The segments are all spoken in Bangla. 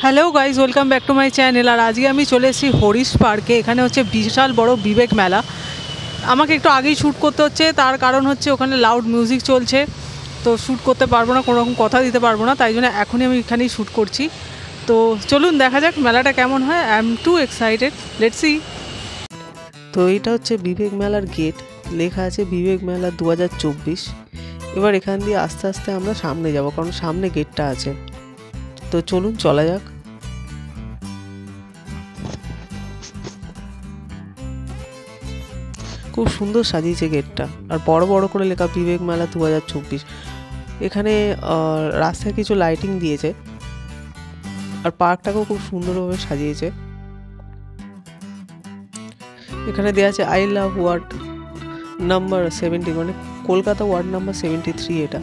Hello guys, welcome back to my channel. আর আজকে আমি চলে এসেছি হরিশ পার্কে। এখানে হচ্ছে বিশাল বড় বিবেক মেলা। আমাকে একটু আগেই শ্যুট করতে হচ্ছে, তার কারণ হচ্ছে ওখানে লাউড মিউজিক চলছে, তো শ্যুট করতে পারবো না, কোনো রকম কথা দিতে পারবো না, তাই জন্য এখনই আমি এখানেই শ্যুট করছি। তো চলুন দেখা যাক মেলাটা কেমন হয়। I am too excited, let's see. তো এটা হচ্ছে বিবেক মেলার গেট, লেখা আছে বিবেক মেলা 2024। এবার এখান দিয়ে আস্তে আস্তে আমরা সামনে যাব, কারণ সামনে গেটটা আছে। তো চলুন চলা যাক। খুব সুন্দর সাজিয়েছে গেটটা, আর বড় বড় করে লেখা বিবেক মেলা 2024। এখানে রাস্তায় কিছু লাইটিং দিয়েছে, আর পার্কটাকেও খুব সুন্দরভাবে সাজিয়েছে। এখানে দেওয়া আছে আই লাভ ওয়ার্ড নাম্বার 70, মানে কলকাতা ওয়ার্ড নাম্বার 73 এটা।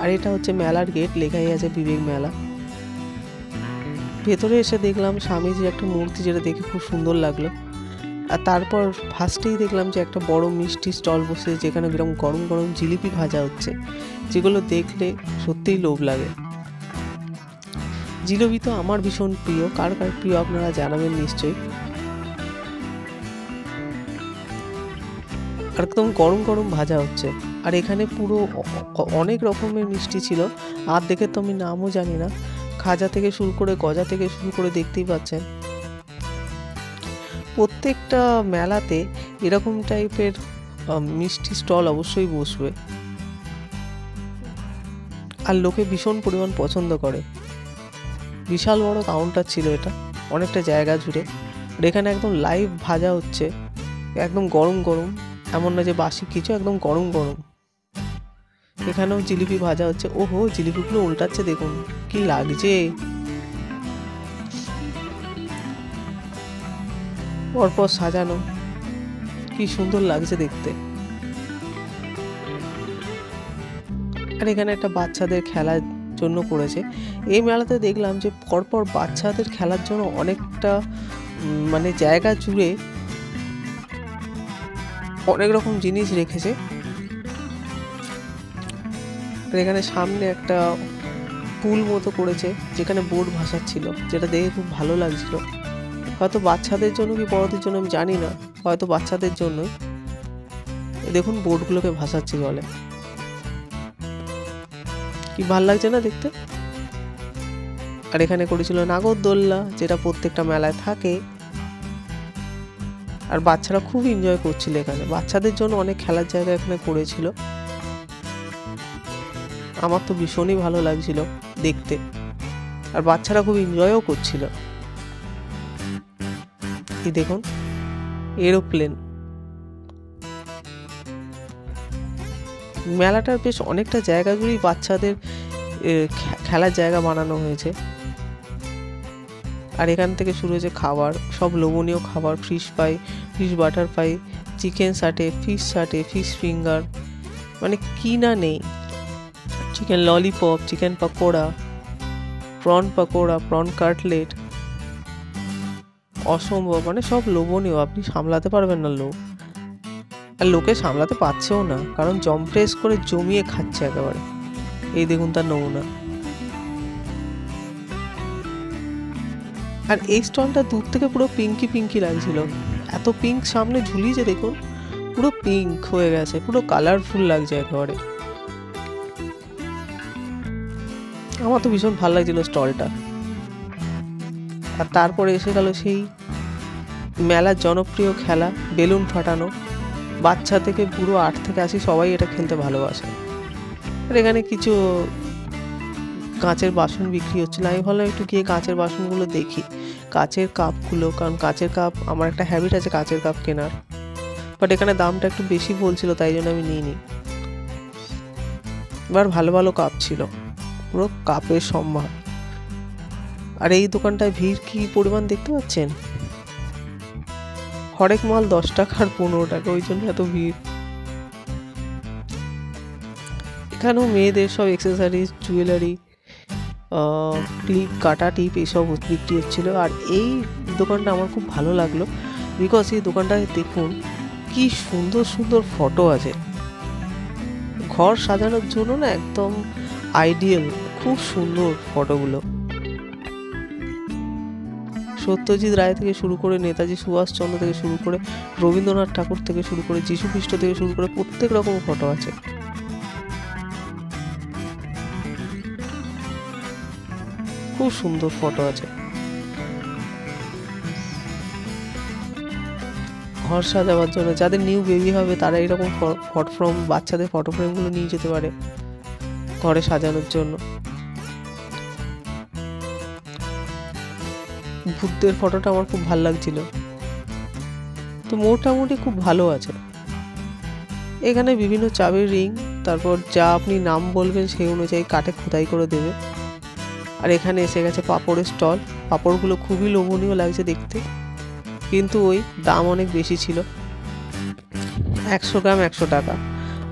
আর এটা হচ্ছে মেলার গেট, লেখাই আছে বিবেক মেলা। ভেতরে এসে দেখলাম স্বামীজির একটা মূর্তি, যেটা দেখে খুব সুন্দর লাগলো। আর তারপর ফার্স্টেই দেখলাম যে একটা বড় মিষ্টি স্টল বসে, যেখানে এরকম গরম গরম জিলিপি ভাজা হচ্ছে, যেগুলো দেখলে সত্যিই লোভ লাগে। জিলিপি তো আমার ভীষণ প্রিয়, কার কার প্রিয় আপনারা জানাবেন নিশ্চয়ই। একদম গরম গরম ভাজা হচ্ছে। আর এখানে পুরো অনেক রকমের মিষ্টি ছিল, আর দেখে তো আমি নামও জানি না। খাজা থেকে শুরু করে গজা থেকে শুরু করে দেখতেই পাচ্ছেন। প্রত্যেকটা মেলাতে এরকম টাইপের মিষ্টি স্টল অবশ্যই বসবে, আর লোকে ভীষণ পরিমাণ পছন্দ করে। বিশাল বড় কাউন্টার ছিল এটা, অনেকটা জায়গা জুড়ে। আর এখানে একদম লাইভ ভাজা হচ্ছে, একদম গরম গরম, এমন না যে বাসি কিছু, একদম গরম গরম। এখানেও জিলিপি ভাজা হচ্ছে। ওহো, জিলিপিগুলো উল্টাচ্ছে, দেখুন কি লাগছে। পরপর সাজানো, কি সুন্দর লাগছে দেখতে। আর এখানে একটা বাচ্চাদের খেলার জন্য করেছে। এই মেলাতে দেখলাম যে পরপর বাচ্চাদের খেলার জন্য অনেকটা মানে জায়গা জুড়ে অনেক রকম জিনিস রেখেছে। আর এখানে সামনে একটা পুল মতো করেছে, যেখানে বোর্ড ভাসাচ্ছিল, যেটা দেখে খুব ভালো লাগছিল। হয়তো বাচ্চাদের জন্য কি বড়দের জন্য আমি জানি না, হয়তো বাচ্চাদের জন্যই। দেখুন বোর্ডগুলোকে ভাসাচ্ছে জলে, কি ভালো লাগছে না দেখতে। আর এখানে করেছিল নাগরদোল্লা, যেটা প্রত্যেকটা মেলায় থাকে। আর বাচ্চারা খুব এনজয় করছিল এখানে। বাচ্চাদের জন্য অনেক খেলার জায়গা এখানে করেছিল। আমার তো ভীষণই ভালো লাগছিল দেখতে, আর বাচ্চারা খুব এনজয়ও করছিল। এই দেখুন এরোপ্লেন। মেলাটার বেশ অনেকটা জায়গা জুড়েই বাচ্চাদের খেলার জায়গা বানানো হয়েছে। আর এখান থেকে শুরু হয়েছে খাবার, সব লোভনীয় খাবার। ফিশ পাই, ফিশ বাটার পাই, চিকেন সাটে, ফিশ ফিঙ্গার, মানে কি না নেই। Chicken lollipop, chicken pakora, prawn cutlet, অসম্ভব, মানে সব লোভনীয়, আপনি সামলাতে পারবেন না লোভ। আর লোকে সামলাতে পারছেও না, কারণ জম্প্রেস করে জমিয়ে খাচ্ছে একেবারে। এই দেখুন তার নমুনা। আর এই স্টলটা দূর থেকে পুরো পিঙ্কি পিঙ্কি লাগছিল, এত পিঙ্ক সামনে ঝুলিয়েছে, দেখুন পুরো পিঙ্ক হয়ে গেছে, পুরো কালারফুল লাগছে একেবারে। আমার তো ভীষণ ভালো লাগছিল স্টলটা। আর তারপরে এসে গেল সেই মেলার জনপ্রিয় খেলা, বেলুন ফাটানো। বাচ্চা থেকে পুরো 8 থেকে 80 সবাই এটা খেলতে ভালোবাসে। আর এখানে কিছু কাঁচের বাসন বিক্রি হচ্ছিল। আমি ভাবলাম একটু গিয়ে কাঁচের বাসনগুলো দেখি, কাঁচের কাপগুলো, কারণ কাঁচের কাপ, আমার একটা হ্যাবিট আছে কাঁচের কাপ কেনার। বাট এখানে দামটা একটু বেশি বলছিল, তাই জন্য আমি নিইনি। এবার ভালো ভালো কাপ ছিল, পুরো কাপের সম্ভার। আর এই দোকানটায় ভিড় কি পরিমাণ দেখতে পাচ্ছেন। হরেক মাল 10 টাকা আর 15 টাকা, ওই জন্য এত ভিড়। এখানেও মেয়েদের সব এক্সেসরিজ, জুয়েলারি, ক্লিপ, কাটা টিপ, এইসব বিক্রি হচ্ছিল। আর এই দোকানটা আমার খুব ভালো লাগলো, বিকজ এই দোকানটায় দেখুন কি সুন্দর সুন্দর ফটো আছে। ঘর সাজানোর জন্য না একদম আইডিয়াল, খুব সুন্দর ফটোগুলো। সত্যজিৎ রায় থেকে শুরু করে নেতাজি সুভাষচন্দ্র থেকে শুরু করে রবীন্দ্রনাথ ঠাকুর থেকে শুরু করে যীশু খ্রিস্ট থেকে শুরু করে প্রত্যেক রকম ফটো আছে। খুব সুন্দর ফটো আছে। ঘর সাজাবার জন্য যাদের নিউ বেবি হবে তারা এরকম ফটো ফ্রেম, বাচ্চাদের ফটো ফ্রেমগুলো নিয়ে যেতে পারে ঘরে সাজানোর জন্য। বুদ্ধের ফটোটা আমার খুব ভালো লাগছিল। তো মোটামুটি খুব ভালো আছে। এখানে বিভিন্ন চাবির রিং, তারপর যা আপনি নাম বলবেন সেই অনুযায়ী কাঠে খোদাই করে দেবে। আর এখানে এসে গেছে পাঁপড়ের স্টল। পাঁপড়গুলো খুবই লোভনীয় লাগছে দেখতে, কিন্তু ওই দাম অনেক বেশি ছিল, 100 গ্রাম 100 টাকা।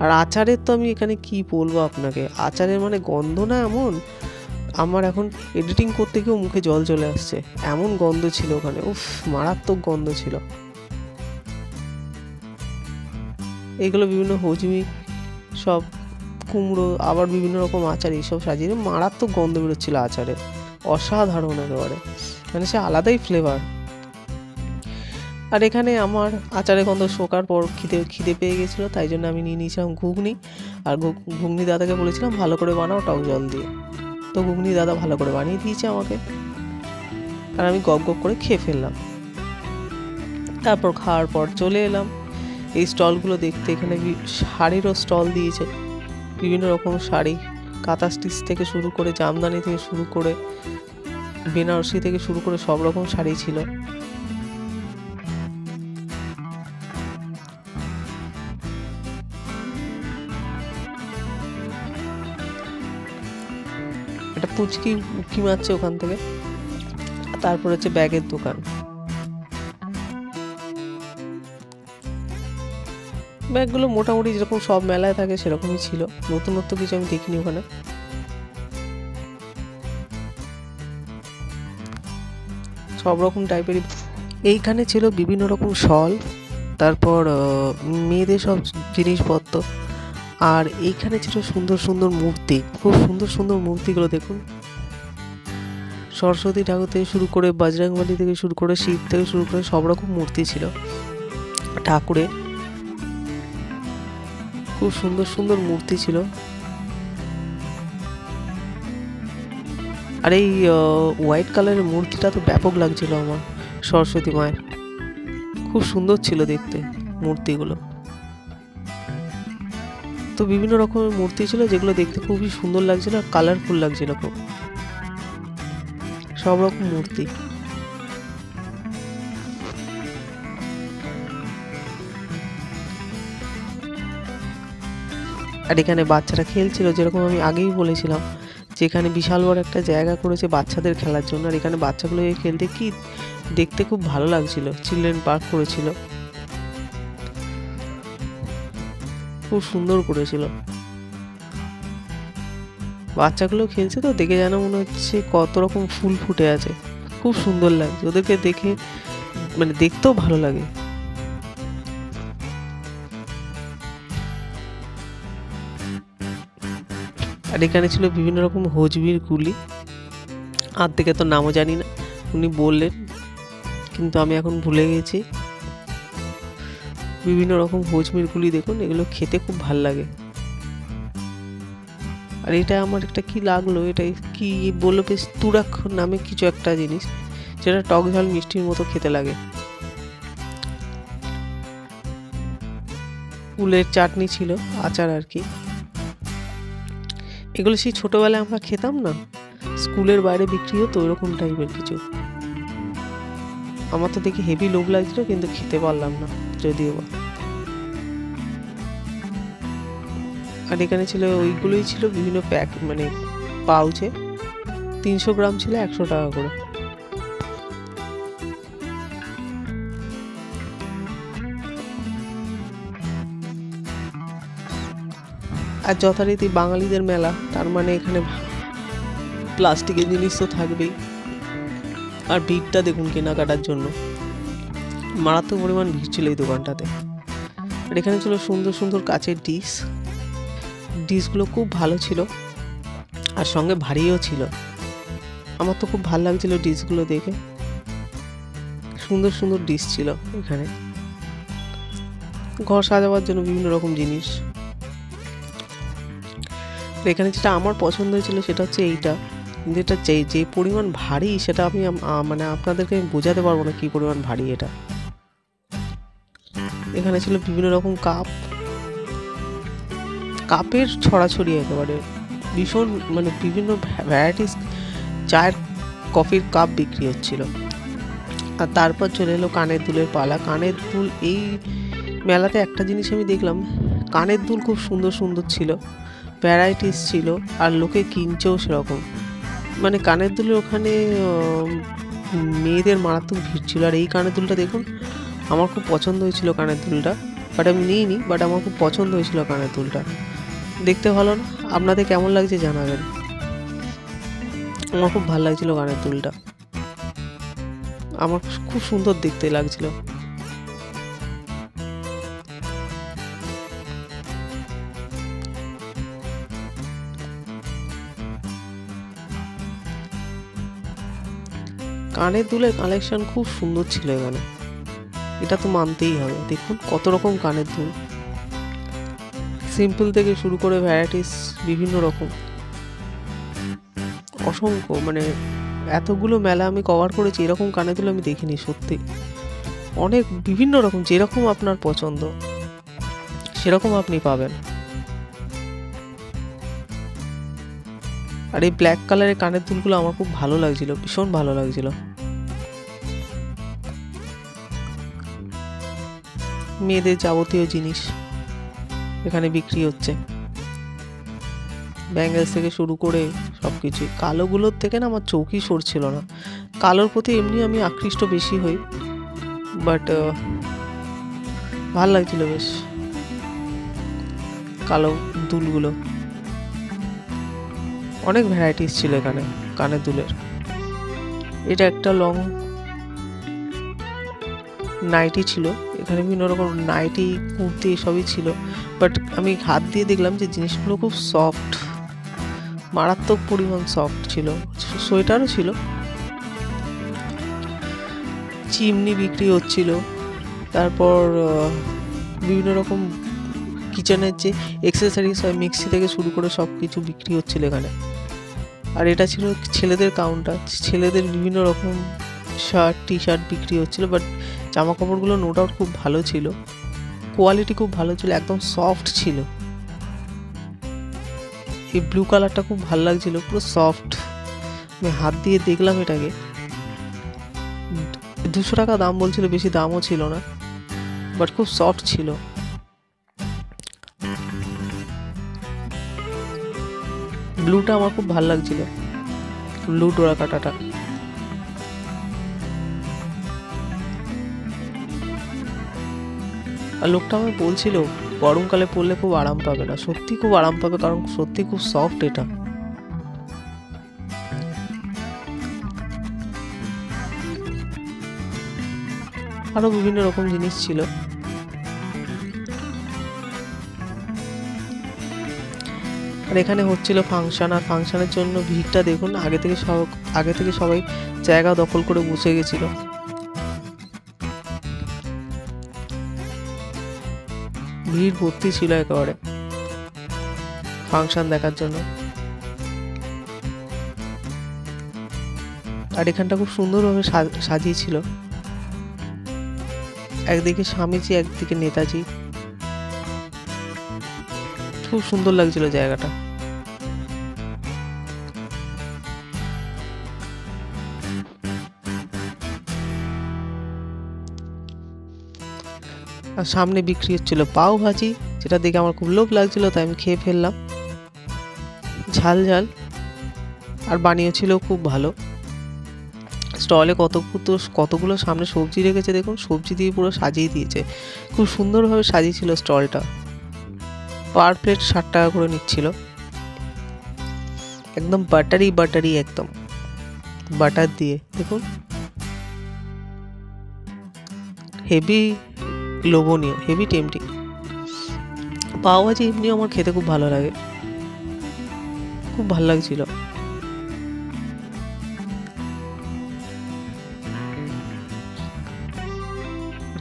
আর আচারের তো আমি এখানে কি বলবো আপনাকে, আচারের মানে গন্ধ না এমন, আমার এখন এডিটিং করতে গিয়েও মুখে জল চলে আসছে, এমন গন্ধ ছিল ওখানে, উফ মারাত্মক গন্ধ ছিল। এগুলো বিভিন্ন হজমি সব কুমড়ো, আবার বিভিন্ন রকম আচার এইসব সাজিয়ে মারাত্মক গন্ধ বেরোচ্ছিল আচারে, অসাধারণ একেবারে, মানে সে আলাদাই ফ্লেভার। আর এখানে আমার আচারের গন্ধ শোকার পর খিদে পেয়ে গেছিলো, তাই জন্য আমি নিয়ে নিয়েছিলাম ঘুগনি। আর ঘুগনি দাদাকে বলেছিলাম ভালো করে বানাও টক জল দিয়ে, তো ঘুগনি দাদা ভালো করে বানিয়ে দিয়েছে আমাকে, আর আমি গপ গপ করে খেয়ে ফেললাম। তারপর খাওয়ার পর চলে এলাম এই স্টলগুলো দেখতে। এখানে শাড়িরও স্টল দিয়েছে, বিভিন্ন রকম শাড়ি, কাঁথা স্টিচ থেকে শুরু করে জামদানি থেকে শুরু করে বেনারসি থেকে শুরু করে সব রকম শাড়ি ছিল। একটা পুচকি উঁকি মারছে ওখান থেকে। তারপর হচ্ছে ব্যাগের দোকান। ব্যাগগুলো মোটামুটি যেরকম সব মেলায় থাকে সেরকমই ছিল, নতুনত্ব কিছু আমি দেখিনি ওখানে। সব রকম টাইপেরই এইখানে ছিল, বিভিন্ন রকম শল, তারপর মেয়েদের সব জিনিসপত্র। আর এইখানে ছিল সুন্দর সুন্দর মূর্তি, খুব সুন্দর সুন্দর মূর্তিগুলো দেখুন, সরস্বতী ঠাকুর থেকে শুরু করে বজরংবলী থেকে শুরু করে শিব থেকে শুরু করে সব রকম মূর্তি ছিল ঠাকুরের, খুব সুন্দর সুন্দর মূর্তি ছিল। আর এই হোয়াইট কালারের মূর্তিটা তো ব্যাপক লাগছিল আমার, সরস্বতী মায়ের, খুব সুন্দর ছিল দেখতে মূর্তিগুলো। তো বিভিন্ন রকমের মূর্তি ছিল যেগুলো দেখতে খুবই সুন্দর লাগছিল আর কালারফুল লাগছিল খুব, সব রকম মূর্তি। আর এখানে বাচ্চারা খেলছিল, যেরকম আমি আগেই বলেছিলাম যে এখানে বিশাল বড় একটা জায়গা করেছে বাচ্চাদের খেলার জন্য। আর এখানে বাচ্চাগুলো খেলতে কি দেখতে খুব ভালো লাগছিল, চিলড্রেন পার্ক করেছিল, খুব সুন্দর করেছিল। বাচ্চাগুলো খেলছে তো দেখে যেন মনে হচ্ছে কত রকম ফুল ফুটে আছে, খুব সুন্দর লাগছে ওদেরকে দেখে, মানে দেখতেও ভালো লাগে। আর এখানে ছিল বিভিন্ন রকম হজমির গুলি, আর থেকে তো নামও জানি না, উনি বললেন কিন্তু আমি এখন ভুলে গেছি। বিভিন্ন রকম হজমির গুলি দেখুন, এগুলো খেতে খুব ভাল লাগে। আর এটা আমার একটা কি লাগলো, এটা কি বললো বেশ, তুরাক নামে কিছু একটা জিনিস, যেটা টক ঝাল মিষ্টির মতো খেতে লাগে। উলের চাটনি ছিল, আচার আর কি। এগুলো সেই ছোটবেলায় আমরা খেতাম না, স্কুলের বাইরে বিক্রি হতো ওইরকম টাইপের কিছু। আমার তো দেখে হেভি লোভ লাগছিল, কিন্তু খেতে পারলাম না যদিও বা। আর এখানে ছিল ওইগুলোই ছিল বিভিন্ন প্যাক, মানে পাউচে, 300 গ্রাম ছিল 100 টাকা করে। আর যথারীতি বাঙালিদের মেলা, তার মানে এখানে প্লাস্টিকের জিনিস তো থাকবেই। আর ভিড়টা দেখুন কেনাকাটার জন্য, মারাত্মক পরিমাণ ভিড় ছিল এই দোকানটাতে। আর এখানে ছিল সুন্দর সুন্দর কাচের ডিশগুলো খুব ভালো ছিল। আর সঙ্গে ভারীও ছিল। আমার তো খুব ভালো লাগছিল ডিশগুলো দেখে, সুন্দর সুন্দর ডিশ ছিল এখানে, ঘর সাজাবার জন্য বিভিন্ন রকম জিনিস। এখানে যেটা আমার পছন্দ হয়েছিল সেটা হচ্ছে এইটা, যেটা যে পরিমাণ ভারী সেটা আমি মানে আপনাদেরকে আমি বোঝাতে পারবো না কী পরিমাণ ভারী এটা। এখানে ছিল বিভিন্ন রকম কাপের ছড়াছড়ি, একেবারে ভীষণ মানে বিভিন্ন ভ্যারাইটিস চায়ের কফির কাপ বিক্রি হচ্ছিল। আর তারপর চলে এলো কানের দুলের পালা। কানের দুল, এই মেলাতে একটা জিনিস আমি দেখলাম, কানের দুল খুব সুন্দর সুন্দর ছিল, ভ্যারাইটিস ছিল, আর লোকে কিনছেও সেরকম। মানে কানের দুলের ওখানে মেয়েদের মারাত্মক ভিড় ছিল। আর এই কানের দুলটা দেখুন, আমার খুব পছন্দ হয়েছিল কানের দুলটা, বাট আমি নিইনি, বাট আমার খুব পছন্দ হয়েছিল কানের দুলটা, দেখতে ভালো না? আপনাদের কেমন লাগছে জানাবেন। আমার খুব ভালো লাগছিল কানের দুলটা, আমার খুব সুন্দর দেখতে লাগছিল। কানের দুলের কালেকশন খুব সুন্দর ছিল এখানে, এটা তো মানতেই হবে। দেখুন কত রকম কানের দুল, সিম্পল থেকে শুরু করে ভ্যারাইটিস বিভিন্ন রকম, অসংখ্য। মানে এতগুলো মেলা আমি কভার করেছি, এরকম কানের দুল আমি দেখিনি সত্যি। অনেক বিভিন্ন রকম, যেরকম আপনার পছন্দ সেরকম আপনি পাবেন। আর এই ব্ল্যাক কালারের কানের দুলগুলো আমার খুব ভালো লাগছিল, ভীষণ ভালো লাগছিল। মেয়েদের যাবতীয় জিনিস এখানে বিক্রি হচ্ছে, ব্যাঙ্গেলস থেকে শুরু করে সব কিছুই। কালোগুলোর থেকে না আমার চোখই সরছিল না, কালোর প্রতি এমনি আমি আকৃষ্ট বেশি হই, বাট ভাল লাগছিল বেশ কালো দুলগুলো। অনেক ভ্যারাইটিস ছিল এখানে কানের দুলের। এটা একটা লং নাইটি ছিল, এখানে বিভিন্ন রকম নাইটি, কুর্তি সবই ছিল, বাট আমি হাত দিয়ে দেখলাম যে জিনিসগুলো খুব সফট, মারাত্মক পরিমাণ সফট ছিল। সোয়েটারও ছিল, চিমনি বিক্রি হচ্ছিল, তারপর বিভিন্ন রকম কিচেনের যে এক্সেসরিজ হয়, মিক্সি থেকে শুরু করে সব কিছু বিক্রি হচ্ছিল এখানে। আর এটা ছিল ছেলেদের কাউন্টার, ছেলেদের বিভিন্ন রকম শার্ট, টি শার্ট বিক্রি হচ্ছিল, বাট জামা কাপড়গুলো নো ডাউট খুব ভালো ছিল, কোয়ালিটি খুব ভালো ছিল, একদম সফট ছিল। এই ব্লু কালারটা খুব ভালো লাগছিল, পুরো সফট। আমি হাত দিয়ে দেখলাম এটাকে, 200 টাকা দাম বলছিল, বেশি দামও ছিল না, বাট খুব সফট ছিল। ব্লুটা আমার খুব ভালো লাগছিল, ব্লু ডোরা কাটাটা। আর লোকটা আমায় বলছিল গরমকালে পরলে খুব আরাম পাবে না, সত্যি খুব আরাম পাবে, কারণ সত্যি খুব সফট এটা। আরো বিভিন্ন রকম জিনিস ছিল। আর এখানে হচ্ছিল ফাংশন, আর ফাংশনের জন্য ভিড়টা দেখুন, আগে থেকে সবাই জায়গা দখল করে বসে গেছিল। ভিড় ভর্তি ছিল একেবারে ফাংশন দেখার জন্য। আর এখানটা খুব সুন্দরভাবে সাজিয়েছিল, একদিকে স্বামীজি, একদিকে নেতাজি, খুব সুন্দর লাগছিল জায়গাটা। আর সামনে বিক্রি হচ্ছিল পাও ভাজি, যেটা দেখে আমার খুব লোভ লাগছিল, তাই আমি খেয়ে ফেললাম, ঝাল ঝাল, আর বানিয়েছিল খুব ভালো। স্টলে কতগুলো সামনে সবজি রেখেছে দেখুন, সবজি দিয়ে পুরো সাজিয়ে দিয়েছে, খুব সুন্দরভাবে সাজিয়েছিল স্টলটা। পার প্লেট 60 টাকা করে নিচ্ছিল, একদম বাটারি, একদম বাটার দিয়ে, দেখুন হেভি লোভনীয়, হেভি টেম্পটিং। পাও ভাজি এমনিও আমার খেতে খুব ভালো লাগে, খুব ভালো লাগছিল।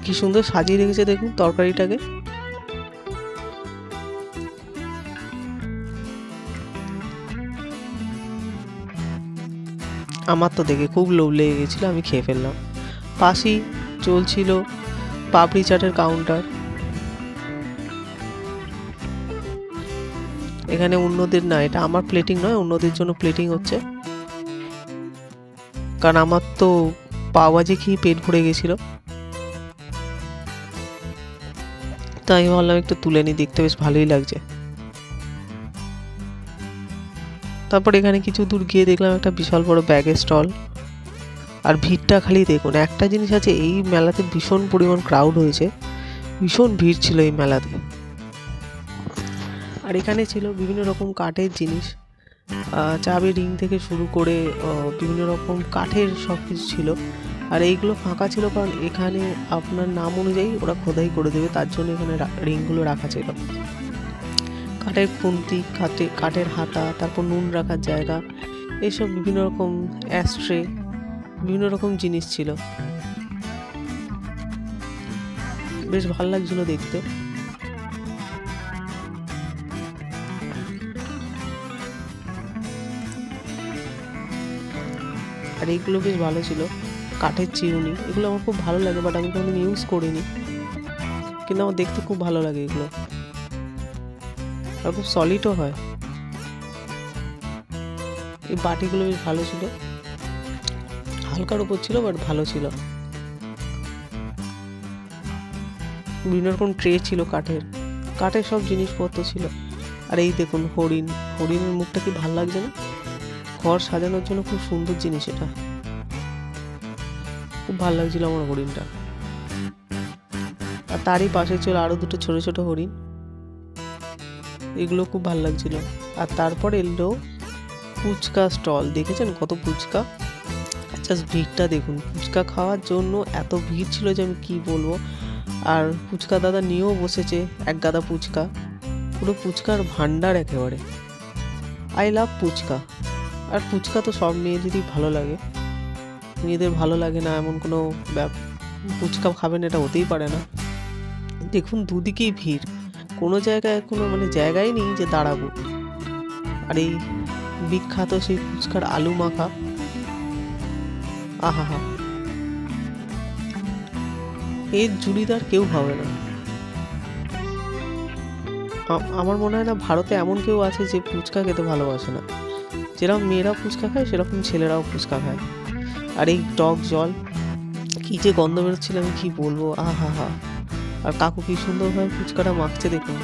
কি সুন্দর সাজিয়ে রেখেছে দেখুন তরকারিটাকে। আমার তো দেখে খুব লোভ লেগে গেছিলো, আমি খেয়ে ফেললাম। পাশেই চলছিল পাপড়ি চাটের কাউন্টার। এখানে অন্যদের না, এটা আমার প্লেটিং নয়, অন্যদের জন্য প্লেটিং হচ্ছে। কারণ আমার তো পাওভাজি খেয়ে পেট ভরে গেছিল, তাই আমি ভাবলাম একটু তুলে নিই, দেখতে বেশ ভালোই লাগছে। তারপর এখানে কিছু দূর গিয়ে দেখলাম একটা বিশাল বড় ব্যাগের স্টল। আর ভিড়টা খালি দেখুন। একটা জিনিস আছে, এই মেলাতে ভীষণ পরিমাণ ক্রাউড হয়েছে, ভীষণ ভিড় ছিল এই মেলাতে। আর এখানে ছিল বিভিন্ন রকম কাঠের জিনিস, চাবি রিং থেকে শুরু করে বিভিন্ন রকম কাঠের সব কিছু ছিল। আর এইগুলো ফাঁকা ছিল কারণ এখানে আপনার নাম অনুযায়ী ওরা খোদাই করে দেবে, তার জন্য এখানে রিংগুলো রাখা ছিল। কাঠের খুন্তি, কাঠের হাতা, তারপর নুন রাখার জায়গা, এইসব বিভিন্ন রকম অ্যাস্ট্রে, বিভিন্ন রকম জিনিস ছিল। বেশ ভালো লাগছিল দেখতে। আর এইগুলো বেশ ভালো ছিল, কাঠের চিরুনি, এগুলো আমার খুব ভালো লাগে, বাট আমি কোনোদিন ইউজ করিনি, কিন্তু আমার দেখতে খুব ভালো লাগে এগুলো, আর খুব সলিডও হয়। এই বাটিগুলো বেশ ভালো ছিল, হালকার উপর ছিল বাট ভালো ছিল। বিভিন্ন রকম ট্রে ছিল কাঠের সব জিনিসপত্র ছিল। আর এই দেখুন হরিণের মুখটা কি ভালো লাগছে না? ঘর সাজানোর জন্য খুব সুন্দর জিনিস এটা, খুব ভালো লাগছিল আমার হরিণটা। আর তারই পাশে ছিল আরো দুটো ছোট ছোট হরিণ, এগুলো খুব ভালো লাগছিল। আর তারপর এলো ফুচকা স্টল, দেখেছেন কত ফুচকা, জাস্ট ভিড়টা দেখুন। ফুচকা খাওয়ার জন্য এত ভিড় ছিল যে আমি কি বলবো। আর ফুচকা দাদা নিয়েও বসেছে এক গাদা ফুচকা, পুরো ফুচকার ভান্ডার একেবারে। I love fuchka. আর ফুচকা তো সব মেয়েদেরই ভালো লাগে, মেয়েদের ভালো লাগে না এমন কোনো ফুচকা খাবেন এটা হতেই পারে না। দেখুন দুদিকেই ভিড়, কোনো জায়গায় কোনো জায়গাই নেই যে দাঁড়াবো। আর এই বিখ্যাত সেই ফুচকার আলু মাখা, আহা হা, এর জুড়িদার কেউ হবে না। আমার মনে হয় না ভারতে এমন কেউ আছে যে ফুচকা খেতে ভালোবাসে না। যেরকম মেয়েরা ফুচকা খায় সেরকম ছেলেরাও ফুচকা খায়। আর এই টক জল, কি যে গন্ধ বেরোচ্ছিল আমি কি বলবো, আহা হা। আর কাকু কি সুন্দরভাবে ফুচকাটা মাখছে দেখুন।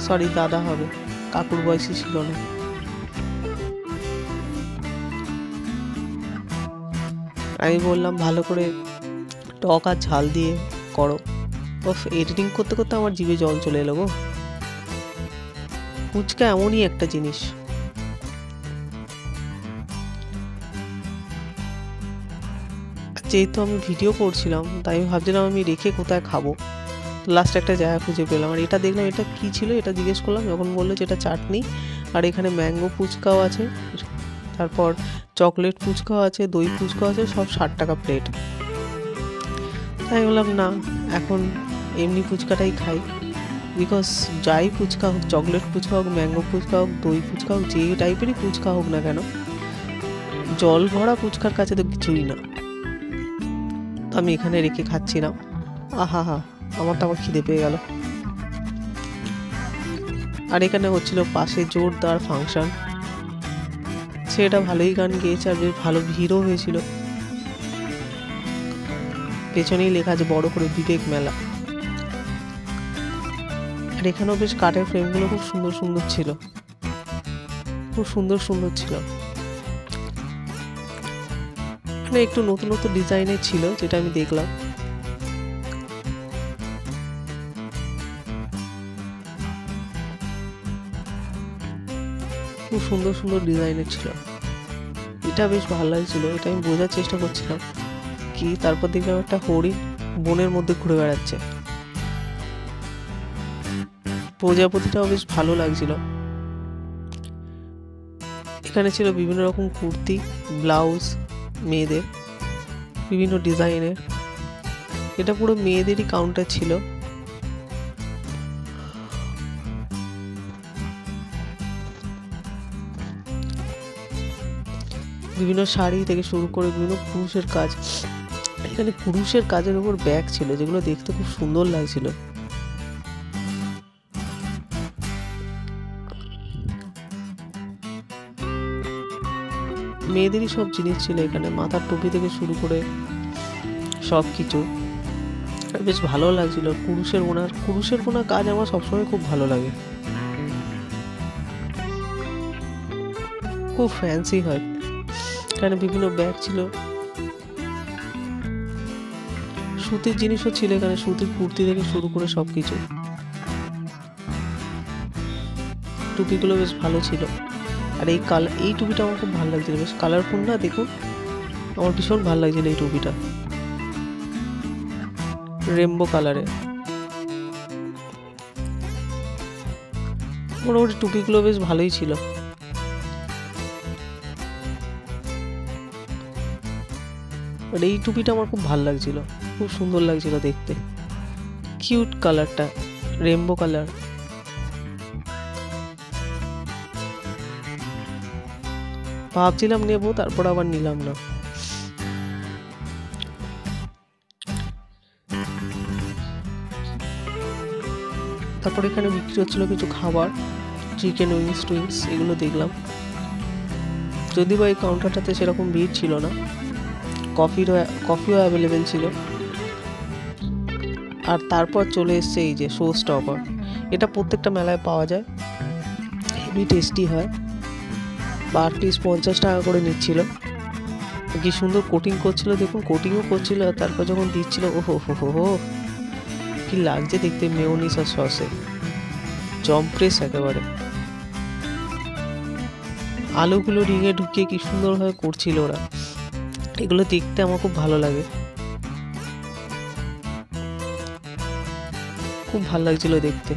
সরি দাদা হবে, কাকুর বয়সী ছিল না। আমি বললাম ভালো করে টক আর ঝাল দিয়ে করো। এডিটিং করতে করতে আমার জিভে জল চলে এলো গো। ফুচকা এমনই একটা জিনিস। যেহেতু আমি ভিডিও করছিলাম তাই আমি ভাবছিলাম আমি রেখে কোথায় খাবো, লাস্ট একটা জায়গা খুঁজে পেলাম। আর এটা দেখলাম, এটা কি ছিল এটা জিজ্ঞেস করলাম, যখন বললো যে এটা চাটনি। আর এখানে ম্যাঙ্গো ফুচকাও আছে, তারপর চকলেট ফুচকাও আছে, দই ফুচকাও আছে, সব 60 টাকা প্লেট। তাই বললাম না, এখন এমনি ফুচকাটাই খাই। বিকজ যাই ফুচকা হোক, চকলেট ফুচকা হোক, ম্যাঙ্গো ফুচকা হোক, দই ফুচকা হোক, যে টাইপেরই ফুচকা হোক না কেন, জল ভরা ফুচকার কাছে তো কিছুই না। তো আমি এখানে রেখে খাচ্ছিলাম। আহা হা, আমার তো আবার খিদে পেয়ে গেল। আর এখানে হচ্ছিল পাশে জোরদার ফাংশন, সেটা ভালোই গান গেয়েছে আর বেশ ভালো ভিড়ও হয়েছিল। পেছনেই লেখা আছে বড় করে বিবেক মেলা। আর এখানেও বেশ কাঠের ফ্রেমগুলো খুব সুন্দর সুন্দর ছিল, খুব সুন্দর সুন্দর ছিল। মানে একটু নতুন নতুন ডিজাইনের ছিল যেটা আমি দেখলাম। খুব সুন্দর সুন্দর ডিজাইনের ছিল, এটা বেশ ভালো লাগছিল। এটা আমি বোঝার চেষ্টা করছিলাম কি, তারপর দেখলাম একটা হরিণ বনের মধ্যে ঘুরে বেড়াচ্ছে। প্রজাপতিটাও বেশ ভালো লাগছিল। এখানে ছিল বিভিন্ন রকম কুর্তি, ব্লাউজ, মেয়েদের বিভিন্ন ডিজাইনের। এটা পুরো মেয়েদেরই কাউন্টার ছিল। বিভিন্ন শাড়ি থেকে শুরু করে বিভিন্ন কুরুশের কাজ। এখানে কুরুশের কাজের উপর ব্যাগ ছিল, যেগুলো দেখতে খুব সুন্দর লাগছিল। মেয়েদেরই সব জিনিস ছিল এখানে, মাথার টুপি থেকে শুরু করে সব কিছু। বেশ ভালো লাগছিল। কুরুশের বোনা কাজ আমার সবসময় খুব ভালো লাগে, খুব ফ্যান্সি হয়। এখানে বিভিন্ন ব্যাগ ছিল, সুতির জিনিসও ছিল এখানে, সুতির কুর্তি থেকে শুরু করে সব কিছু। টুপিগুলো বেশ ভালো ছিল। আর এই টুপিটা আমার খুব ভালো লাগছিল, বেশ কালারফুল না, দেখুন আমার ভীষণ ভালো লাগছিল এই টুপিটা, রেনবো কালারে। মোটামুটি টুপিগুলো বেশ ভালোই ছিল। আর এই টুপিটা আমার খুব ভালো লাগছিল, খুব সুন্দর লাগছিল দেখতে, কিউট কালারটা, রেনবো কালার। ভাবছিলাম নেবো, তারপর আবার নিলাম না। তারপর এখানে বিক্রি হচ্ছিল কিছু খাবার, চিকেন উইংস টুইংস, এগুলো দেখলাম। যদি বা এই কাউন্টারটাতে সেরকম ভিড় ছিল না, কফিও অ্যাভেলেবেল ছিল। আর তারপর চলে এসছে এই যে শো স্টপার। এটা প্রত্যেকটা মেলায় পাওয়া যায়, হেভি টেস্টি হয়। পার পিস 50 টাকা করে নিচ্ছিল। কি সুন্দর কোটিং করছিল, দেখুন কোটিংও করছিল। আর তারপর যখন দিচ্ছিল, ওহো হো হো হো, কি লাগছে দেখতে, মেয়োনিজ আর সসে জম্প্রেস একেবারে। আলুগুলো রিঙে ঢুকিয়ে কি সুন্দরভাবে করছিল ওরা, এগুলো দেখতে আমার খুব ভালো লাগে, খুব ভালো লাগছিল দেখতে।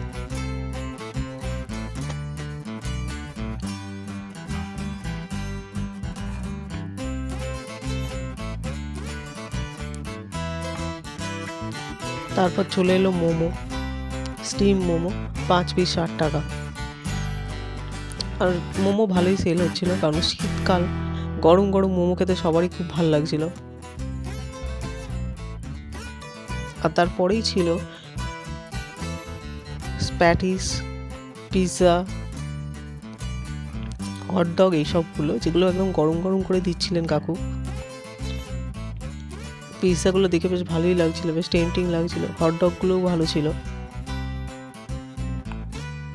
তারপর চলে এলো মোমো, স্টিম মোমো, 5 পিস 60 টাকা। আর মোমো ভালোই সেল হচ্ছিল, কারণ শীতকাল, গরম গরম মোমো খেতে সবারই খুব ভালো লাগছিল। আর তারপরেই ছিল প্যাটিস, পিৎজা, হটডগ, এইসবগুলো, যেগুলো একদম গরম গরম করে দিচ্ছিলেন কাকু। পিৎজাগুলো দেখে বেশ ভালোই লাগছিল, বেশ টেম্পটিং লাগছিল। হটডগগুলোও ভালো ছিল।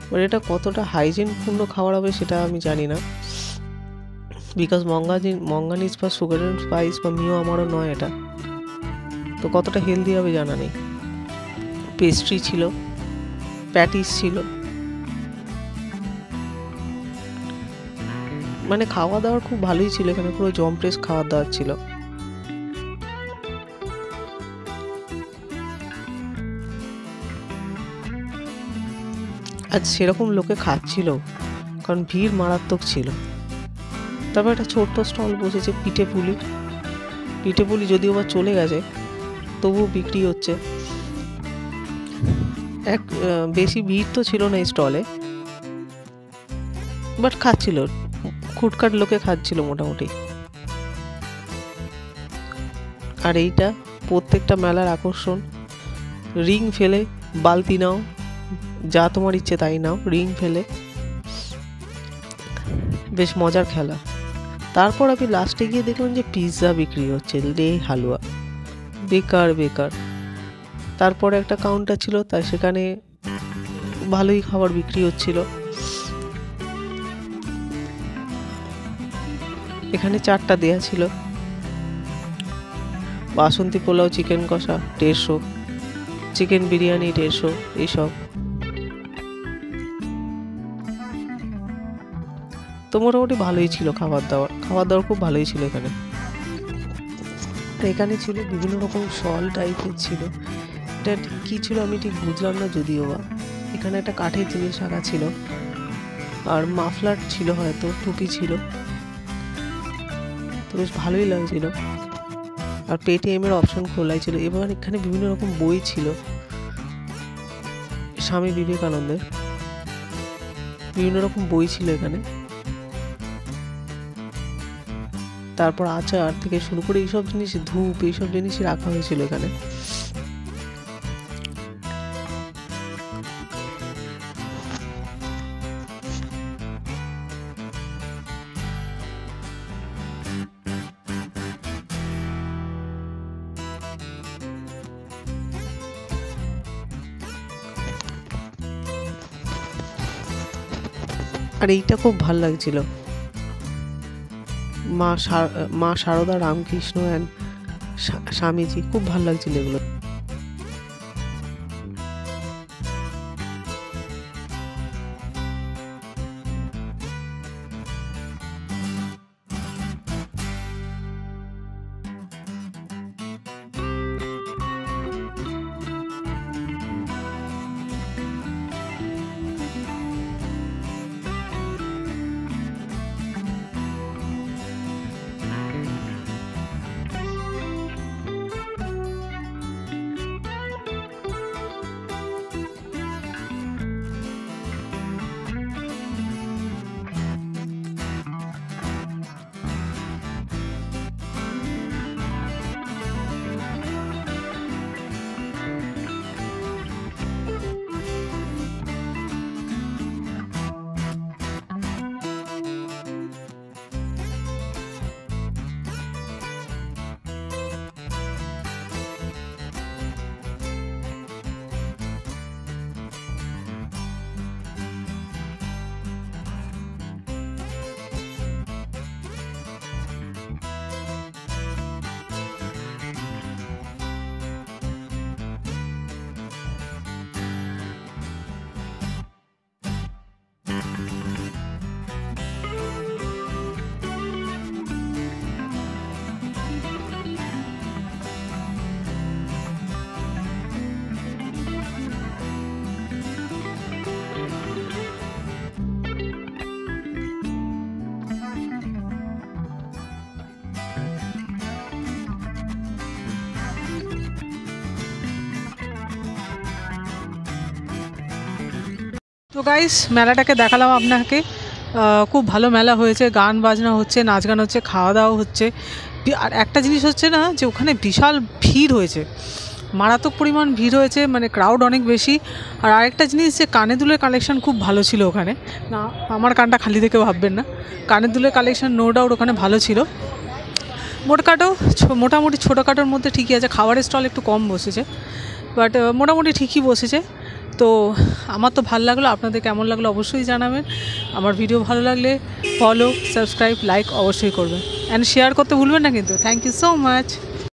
এবার এটা কতটা হাইজিনপূর্ণ খাবার হবে সেটা আমি জানি না, বিকজ মঙ্গানিজ বা সুগার অ্যান্ড স্পাইস বা মিও আমারও নয় এটা, তো কতটা হেলদি হবে জানা নেই। পেস্ট্রি ছিল, প্যাটিস ছিল, মানে খাওয়া দাওয়ার খুব ভালোই ছিল এখানে, পুরো জম্প্রেস খাওয়া দাওয়ার ছিল। আজ সেরকম লোকে খাচ্ছিল, কারণ ভিড় মারাত্মক ছিল। তারপর একটা ছোট্ট স্টল বসেছে পিঠে পুলি যদিও বা চলে গেছে, তবুও বিক্রি হচ্ছে। বেশি ভিড় তো ছিল না এই স্টলে, বাট খাচ্ছিল, খুটখাট লোকে খাচ্ছিল মোটামুটি। আর এইটা প্রত্যেকটা মেলার আকর্ষণ, রিং ফেলে বালতি নাও, যা তোমার ইচ্ছে তাই নাও, রিং ফেলে, বেশ মজার খেলা। তারপর আমি লাস্টে গিয়ে দেখলাম যে পিৎজা বিক্রি হচ্ছে, লে হালুয়া, বেকার। তারপরে একটা কাউন্টার ছিল, তাই সেখানে ভালোই খাবার বিক্রি হচ্ছিল। এখানে 4টা দেয়া ছিল, বাসন্তী পোলাও, চিকেন কষা 150, চিকেন বিরিয়ানি 150, এইসব। তো মোটামুটি ভালোই ছিল খাবার দাবার খুব ভালোই ছিল এখানে। এখানে ছিল বিভিন্ন রকম শল টাইপের ছিল, এটা কি ছিল আমি ঠিক বুঝলাম না যদিও বা। এখানে একটা কাঠের জিনিস রাখা ছিল, আর মাফলার ছিল, হয়তো টুপি ছিল, তো বেশ ভালোই লাগছিল। আর পেটিএমের অপশন খোলাই ছিল। এবার এখানে বিভিন্ন রকম বই ছিল, স্বামী বিবেকানন্দের বিভিন্ন রকম বই ছিল এখানে। তারপর আচার থেকে শুরু করে এইসব জিনিস, ধূপ, এইসব জিনিসই রাখা হয়েছিল এখানে। আর এইটা খুব ভাল লাগছিল, মা শারদা, রামকৃষ্ণ অ্যান্ড স্বামীজি, খুব ভাল লাগছিল এগুলো। তো গাইস, মেলাটাকে দেখালাম আপনাকে। খুব ভালো মেলা হয়েছে, গান বাজনা হচ্ছে, নাচ গান হচ্ছে, খাওয়া দাওয়া হচ্ছে। আর একটা জিনিস হচ্ছে না, যে ওখানে বিশাল ভিড় হয়েছে, মারাত্মক পরিমাণ ভিড় হয়েছে, মানে ক্রাউড অনেক বেশি। আর আরেকটা জিনিস, যে কানের দুলের কালেকশন খুব ভালো ছিল ওখানে। না, আমার কানটা খালি থেকে ভাববেন না, কানের দুলের কালেকশন নো ডাউট ওখানে ভালো ছিল। মোটামুটি ছোটোখাটোর মধ্যে ঠিকই আছে, খাবারের স্টল একটু কম বসেছে, বাট মোটামুটি ঠিকই বসেছে। তো আমার তো ভালো লাগলো, আপনাদের কেমন লাগলো অবশ্যই জানাবেন। আমার ভিডিও ভালো লাগলে ফলো, সাবস্ক্রাইব, লাইক অবশ্যই করবেন, অ্যান্ড শেয়ার করতে ভুলবেন না কিন্তু। Thank you so much.